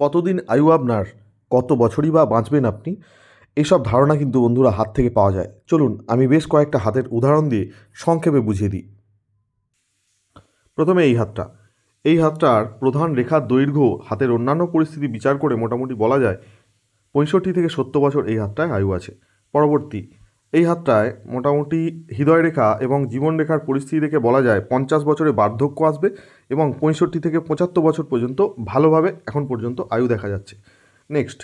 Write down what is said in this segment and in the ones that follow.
কতদিন আয়ু আপনার, কত বছরই বা বাঁচবেন আপনি, এইসব ধারণা কিন্তু বন্ধুরা হাত থেকে পাওয়া যায়। চলুন আমি বেশ কয়েকটা হাতের উদাহরণ দিয়ে সংক্ষেপে বুঝিয়ে দিই। প্রথমে এই হাতটার প্রধান রেখার দৈর্ঘ্য হাতের অন্যান্য পরিস্থিতি বিচার করে মোটামুটি বলা যায় 65 থেকে 70 বছর এই হাতটায় আয়ু আছে। পরবর্তী, এই হাতটায় মোটামুটি হৃদয় রেখা এবং জীবন রেখার পরিস্থিতি দেখে বলা যায় 50 বছরে বার্ধক্য আসবে এবং 65 থেকে 75 বছর পর্যন্ত ভালোভাবে এখন পর্যন্ত আয়ু দেখা যাচ্ছে। নেক্সট,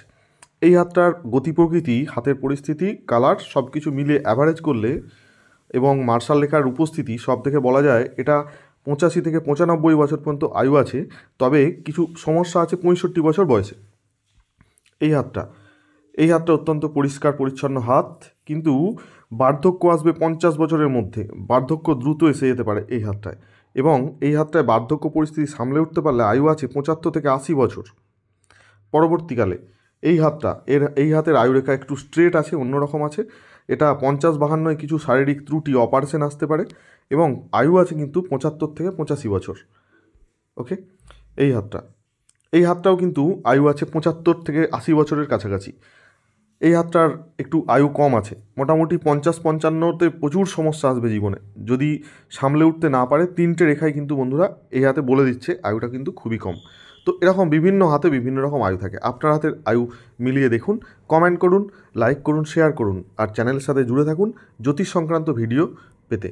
এই হাতটার গতি প্রকৃতি, হাতের পরিস্থিতি, কালার সব কিছু মিলে অ্যাভারেজ করলে এবং মার্শাল রেখার উপস্থিতি সব থেকে বলা যায় এটা 85 থেকে 95 বছর পর্যন্ত আয়ু আছে। তবে কিছু সমস্যা আছে 65 বছর বয়সে। এই হাতটা এই হাতটা অত্যন্ত পরিষ্কার পরিচ্ছন্ন হাত, কিন্তু বার্ধক্য আসবে 50 বছরের মধ্যে। বার্ধক্য দ্রুত এসে যেতে পারে এই হাতটায়, এবং এই হাতটায় বার্ধক্য পরিস্থিতি সামলে উঠতে পারলে আয়ু আছে 75 থেকে 80 বছর। পরবর্তীকালে এই হাতের আয়ুরেখা একটু স্ট্রেট আছে, অন্যরকম আছে। এটা 50-52 কিছু শারীরিক ত্রুটি, অপারেশন আসতে পারে, এবং আয়ু আছে কিন্তু 75 থেকে 85 বছর। ওকে, এই হাতটা এই হাতটাও কিন্তু আয়ু আছে 75 থেকে 80 বছরের কাছাকাছি। এই হাতটার একটু আয়ু কম আছে, মোটামুটি 50-55তে প্রচুর সমস্যা আসবে জীবনে যদি সামলে উঠতে না পারে। 3টে রেখাই কিন্তু বন্ধুরা এই হাতে বলে দিচ্ছে আয়ুটা কিন্তু খুবই কম। তো এরকম বিভিন্ন হাতে বিভিন্ন রকম আয়ু থাকে। আপনার হাতের আয়ু মিলিয়ে দেখুন, কমেন্ট করুন, লাইক করুন, শেয়ার করুন, আর চ্যানেলের সাথে জুড়ে থাকুন জ্যোতিষ সংক্রান্ত ভিডিও পেতে।